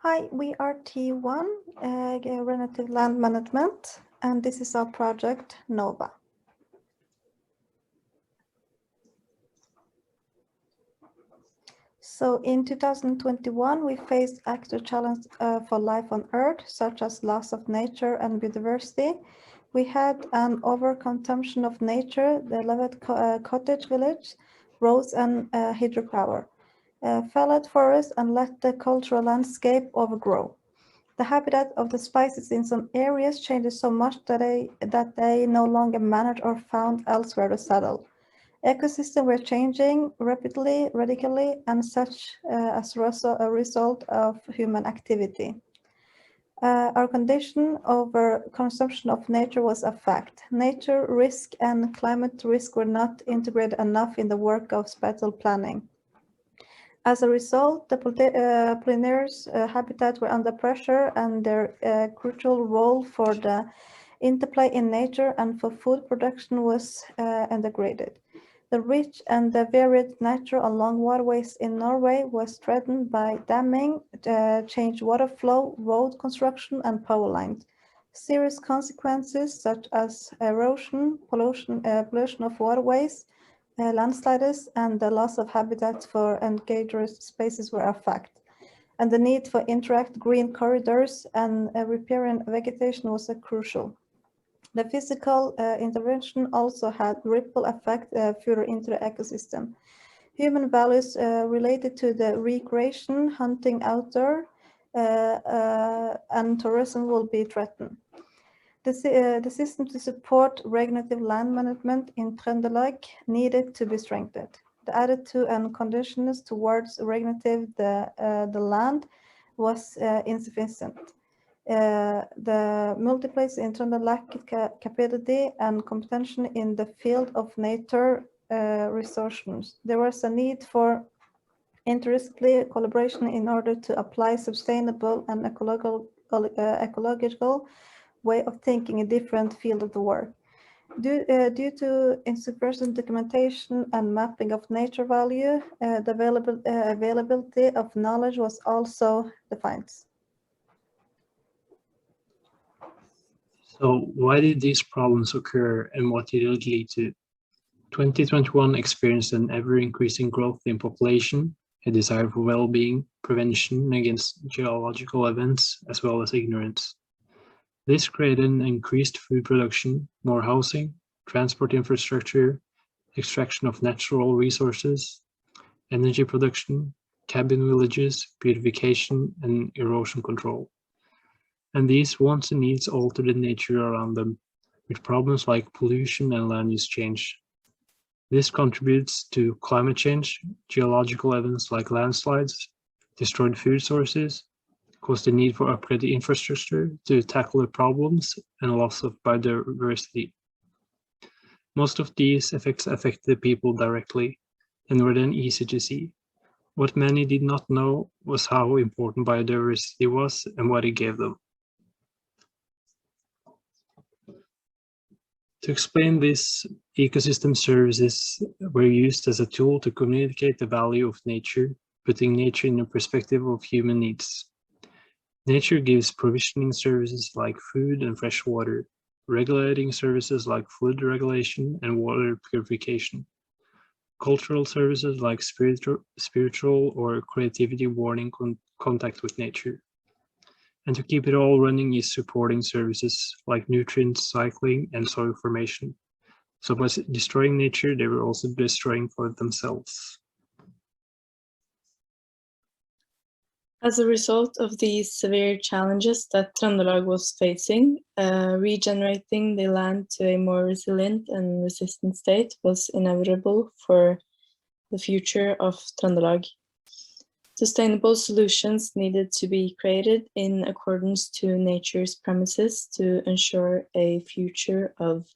Hi, we are T1, Regenerative Land Management, and this is our project, NOVA. So in 2021, we faced actual challenges for life on Earth, such as loss of nature and biodiversity. We had an overconsumption of nature, the Levitt cottage village, roads and hydropower, felled forests, and let the cultural landscape overgrow. The habitat of the species in some areas changes so much that they no longer managed or found elsewhere to settle. Ecosystems were changing rapidly, radically, and such as a result of human activity. Our condition over consumption of nature was a fact. Nature risk and climate risk were not integrated enough in the work of spatial planning. As a result, the pollinators' habitats were under pressure, and their crucial role for the interplay in nature and for food production was degraded. The rich and the varied nature along waterways in Norway was threatened by damming, changed water flow, road construction, and power lines. Serious consequences such as erosion, pollution of waterways, landslides, and the loss of habitats for endangered species were a fact. And the need for interact green corridors and riparian vegetation was crucial. The physical intervention also had ripple effect further into the ecosystem. Human values related to the recreation, hunting outdoor, and tourism will be threatened. The system to support regenerative land management in Trøndelag needed to be strengthened. The attitude and conditions towards regenerative the land was insufficient. The multiplace in Trøndelag lacked capacity and competence in the field of nature resources. There was a need for interdisciplinary collaboration in order to apply sustainable and ecological way of thinking a different field of the work. Due to insufficient documentation and mapping of nature value, the availability of knowledge was also defined. So why did these problems occur and what did it lead to? 2021 experienced an ever-increasing growth in population, a desire for well-being, prevention against geological events, as well as ignorance. This created an increased food production, more housing, transport infrastructure, extraction of natural resources, energy production, cabin villages, beautification, and erosion control. And these wants and needs alter the nature around them, with problems like pollution and land use change. This contributes to climate change, geological events like landslides, destroyed food sources, cause the need for upgraded infrastructure to tackle the problems, and loss of biodiversity. Most of these effects affect the people directly and were then easy to see. What many did not know was how important biodiversity was and what it gave them. To explain this, ecosystem services were used as a tool to communicate the value of nature, putting nature in the perspective of human needs. Nature gives provisioning services like food and fresh water, regulating services like flood regulation and water purification, cultural services like spiritual or creativity warning contact with nature. And to keep it all running is supporting services like nutrient cycling and soil formation. So by destroying nature, they were also destroying for themselves. As a result of these severe challenges that Trøndelag was facing, regenerating the land to a more resilient and resistant state was inevitable for the future of Trøndelag. Sustainable solutions needed to be created in accordance to nature's premises to ensure a future of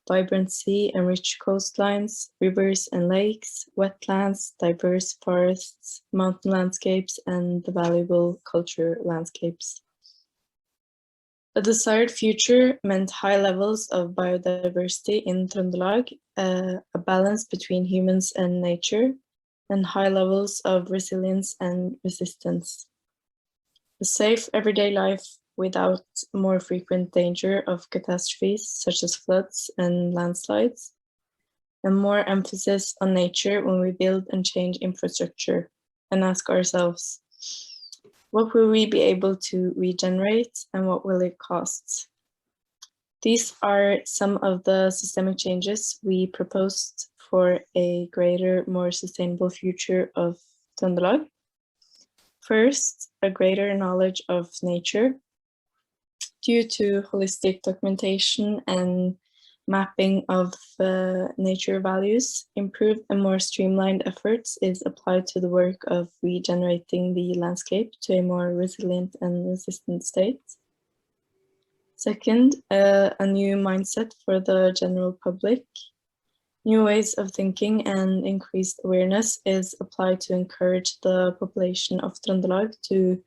vibrancy and rich coastlines, rivers and lakes, wetlands, diverse forests, mountain landscapes, and the valuable culture landscapes. A desired future meant high levels of biodiversity in Trøndelag, a balance between humans and nature, and high levels of resilience and resistance. a safe everyday life without more frequent danger of catastrophes such as floods and landslides, and more emphasis on nature when we build and change infrastructure, and ask ourselves, what will we be able to regenerate and what will it cost? These are some of the systemic changes we proposed for a greater, more sustainable future of Trøndelag. First, a greater knowledge of nature. Due to holistic documentation and mapping of nature values, improved and more streamlined efforts is applied to the work of regenerating the landscape to a more resilient and resistant state. Second, a new mindset for the general public. New ways of thinking and increased awareness is applied to encourage the population of Trøndelag to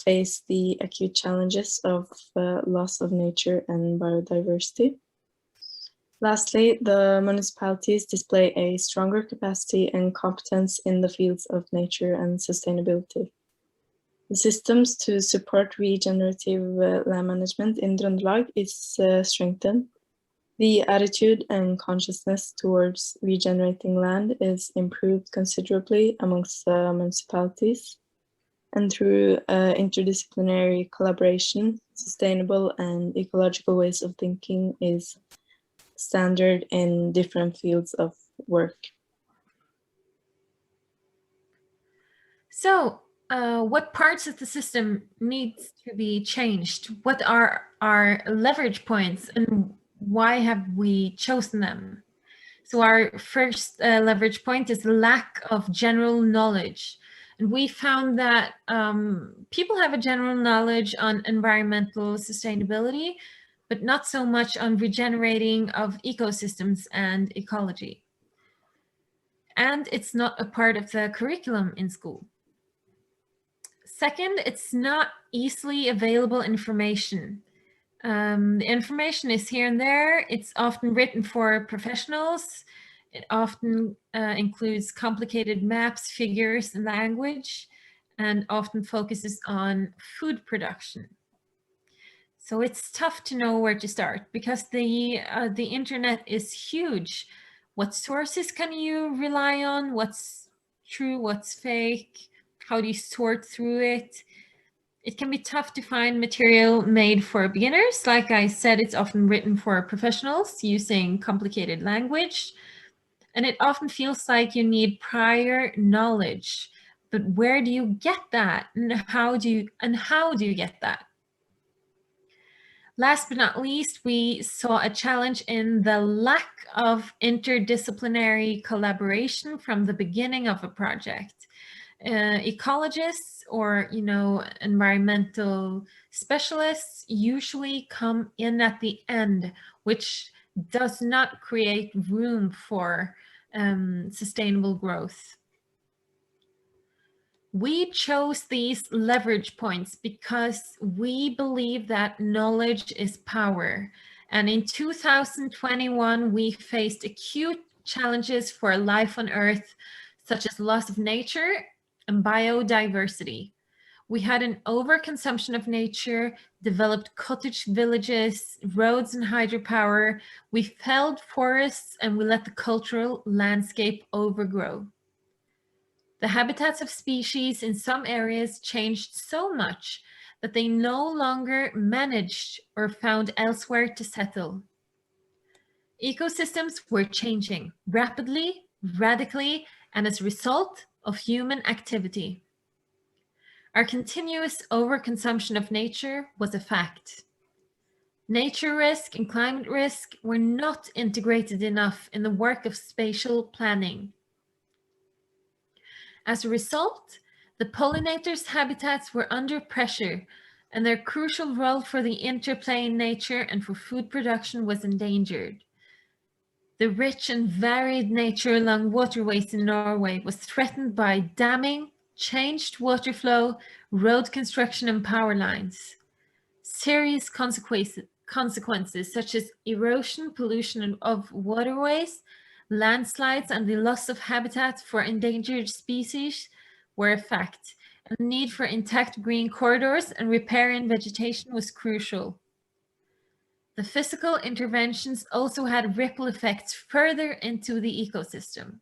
face the acute challenges of loss of nature and biodiversity. Lastly, the municipalities display a stronger capacity and competence in the fields of nature and sustainability. The systems to support regenerative land management in Trøndelag is strengthened. The attitude and consciousness towards regenerating land is improved considerably amongst municipalities. And through interdisciplinary collaboration, sustainable and ecological ways of thinking is standard in different fields of work. So, what parts of the system needs to be changed? What are our leverage points and why have we chosen them? So our first leverage point is the lack of general knowledge. And we found that people have a general knowledge on environmental sustainability, but not so much on regenerating of ecosystems and ecology. And it's not a part of the curriculum in school. Second, it's not easily available information. The information is here and there. It's often written for professionals. It often includes complicated maps, figures, and language, and often focuses on food production. So it's tough to know where to start because the internet is huge. What sources can you rely on? What's true? What's fake? How do you sort through it? It can be tough to find material made for beginners. Like I said, it's often written for professionals using complicated language. And it often feels like you need prior knowledge. But where do you get that? And how do you get that? Last but not least, we saw a challenge in the lack of interdisciplinary collaboration from the beginning of a project. Ecologists or environmental specialists usually come in at the end, which does not create room for sustainable growth. We chose these leverage points because we believe that knowledge is power. And in 2021, we faced acute challenges for life on Earth, such as loss of nature and biodiversity. We had an overconsumption of nature, developed cottage villages, roads and hydropower. We felled forests and we let the cultural landscape overgrow. The habitats of species in some areas changed so much that they no longer managed or found elsewhere to settle. Ecosystems were changing rapidly, radically, and as a result of human activity. Our continuous overconsumption of nature was a fact. Nature risk and climate risk were not integrated enough in the work of spatial planning. As a result, the pollinators' habitats were under pressure, and their crucial role for the interplay in nature and for food production was endangered. The rich and varied nature along waterways in Norway was threatened by damming, changed water flow, road construction, and power lines. Serious consequences such as erosion, pollution of waterways, landslides, and the loss of habitat for endangered species were a fact. and the need for intact green corridors and riparian vegetation was crucial. The physical interventions also had ripple effects further into the ecosystem.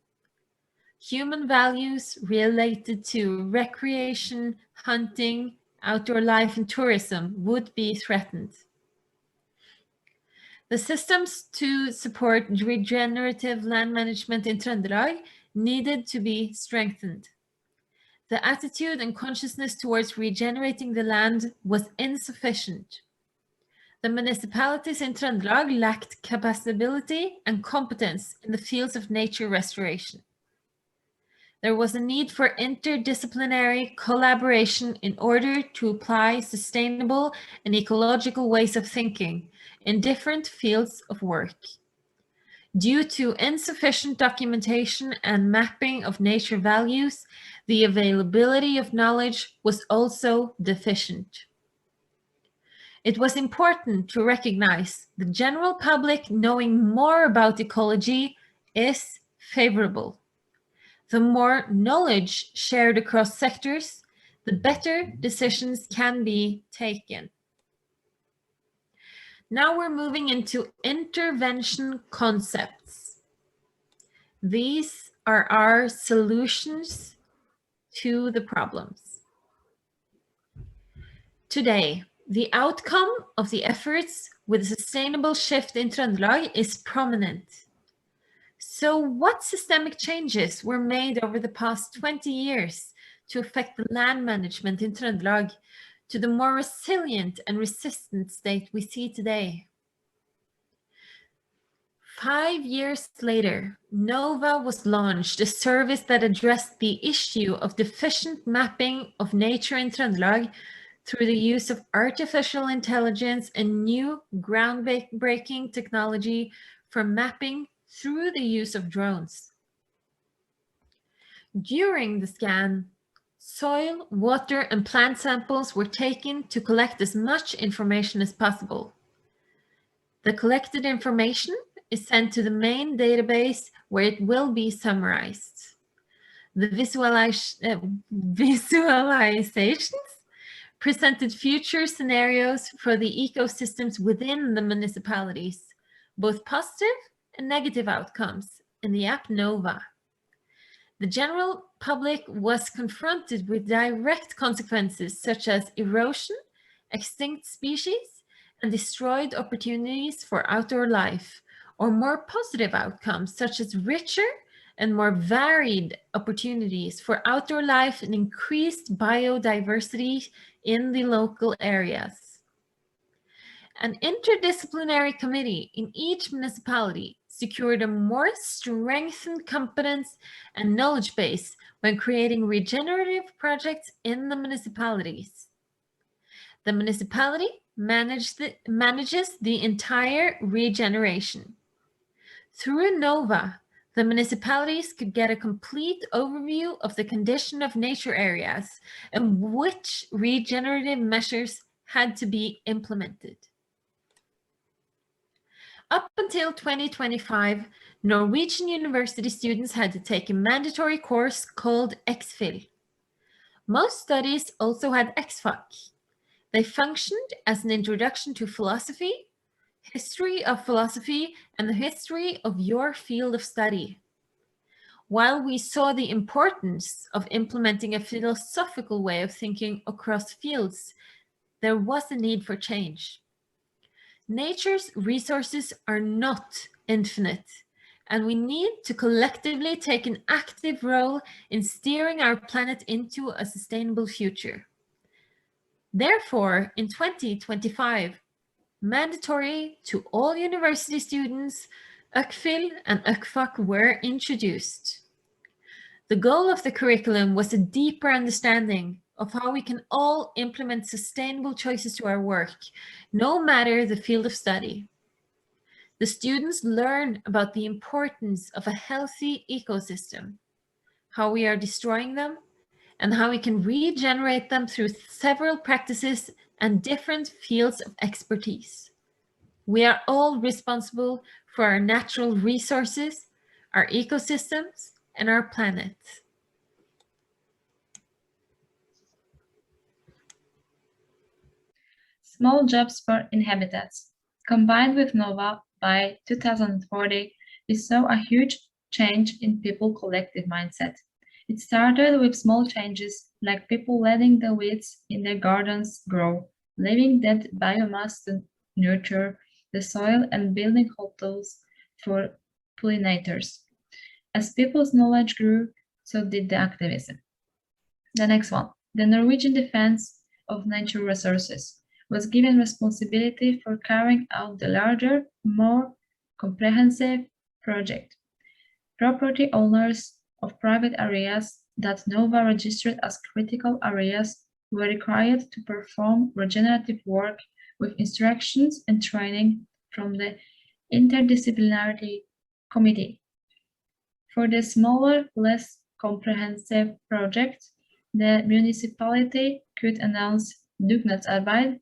Human values related to recreation, hunting, outdoor life, and tourism would be threatened. The systems to support regenerative land management in Trøndelag needed to be strengthened. The attitude and consciousness towards regenerating the land was insufficient. The municipalities in Trøndelag lacked capacity and competence in the fields of nature restoration. There was a need for interdisciplinary collaboration in order to apply sustainable and ecological ways of thinking in different fields of work. Due to insufficient documentation and mapping of nature values, the availability of knowledge was also deficient. It was important to recognize the general public knowing more about ecology is favorable. The more knowledge shared across sectors, the better decisions can be taken. Now we're moving into intervention concepts. These are our solutions to the problems. Today, the outcome of the efforts with a sustainable shift in Trøndelag is prominent. So what systemic changes were made over the past 20 years to affect the land management in Trøndelag to the more resilient and resistant state we see today? 5 years later, NOVA was launched, a service that addressed the issue of deficient mapping of nature in Trøndelag through the use of artificial intelligence and new groundbreaking technology for mapping through the use of drones. During the scan, soil, water, and plant samples were taken to collect as much information as possible. The collected information is sent to the main database where it will be summarized. The visualizations presented future scenarios for the ecosystems within the municipalities, both positive and negative outcomes in the app NOVA. The general public was confronted with direct consequences such as erosion, extinct species, and destroyed opportunities for outdoor life, or more positive outcomes such as richer and more varied opportunities for outdoor life and increased biodiversity in the local areas. An interdisciplinary committee in each municipality secured a more strengthened competence and knowledge base when creating regenerative projects in the municipalities. The municipality manages the entire regeneration. Through NOVA, the municipalities could get a complete overview of the condition of nature areas and which regenerative measures had to be implemented. Up until 2025, Norwegian university students had to take a mandatory course called XFIL. Most studies also had XFAC. They functioned as an introduction to philosophy, history of philosophy, and the history of your field of study. While we saw the importance of implementing a philosophical way of thinking across fields, there was a need for change. Nature's resources are not infinite, and we need to collectively take an active role in steering our planet into a sustainable future. Therefore, in 2025, mandatory to all university students, UKFIL and UKFAC were introduced. The goal of the curriculum was a deeper understanding of how we can all implement sustainable choices to our work, no matter the field of study. The students learn about the importance of a healthy ecosystem, how we are destroying them, and how we can regenerate them through several practices and different fields of expertise. We are all responsible for our natural resources, our ecosystems, and our planet. small jobs for inhabitants. Combined with NOVA, by 2040, we saw a huge change in people collective mindset. It started with small changes, like people letting the weeds in their gardens grow, leaving dead biomass to nurture the soil, and building hotels for pollinators. As people's knowledge grew, so did the activism. The next one, the Norwegian Defense of Natural Resources was given responsibility for carrying out the larger, more comprehensive project. Property owners of private areas that NOVA registered as critical areas were required to perform regenerative work with instructions and training from the Interdisciplinary Committee. For the smaller, less comprehensive projects, the municipality could announce dugnadsarbeid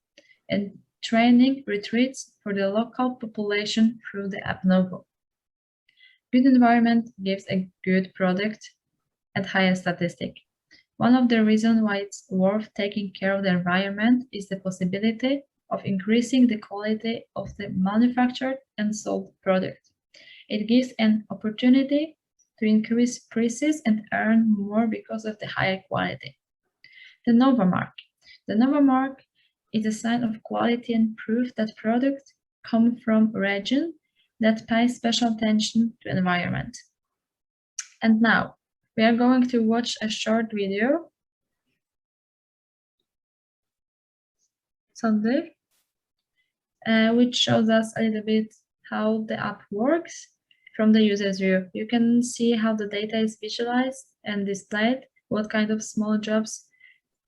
and training retreats for the local population through the app Novo. Good environment gives a good product at higher statistic. One of the reasons why it's worth taking care of the environment is the possibility of increasing the quality of the manufactured and sold product. It gives an opportunity to increase prices and earn more because of the higher quality. The NOVA mark. The NOVA mark is a sign of quality and proof that products come from a region that pays special attention to environment. And now, we are going to watch a short video. Sander, which shows us a little bit how the app works from the user's view. You can see how the data is visualized and displayed, what kind of small jobs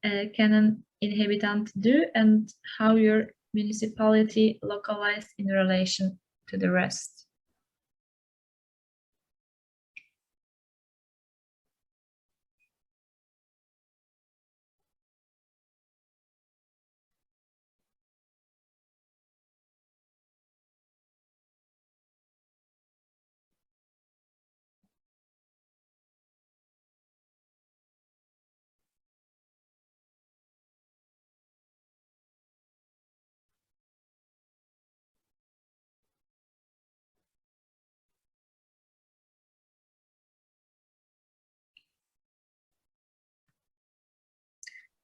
can an inhabitant do, and how your municipality localized in relation to the rest.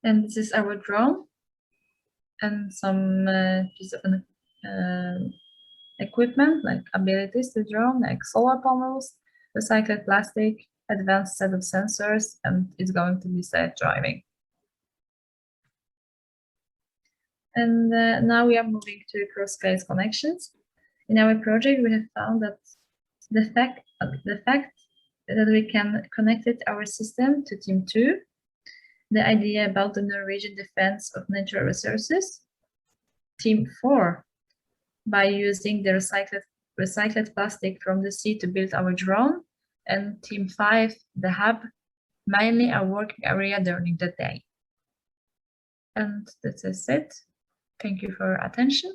And this is our drone and some piece of equipment, like abilities to drone, like solar panels, recycled plastic, advanced set of sensors, and it's going to be self-driving. And now we are moving to cross-case connections. In our project, we have found that the fact that we can connect our system to Team 2, the idea about the Norwegian Defense of Natural Resources, Team 4, by using the recycled plastic from the sea to build our drone, and Team 5, the hub, mainly a working area during the day. And that is it. Thank you for your attention.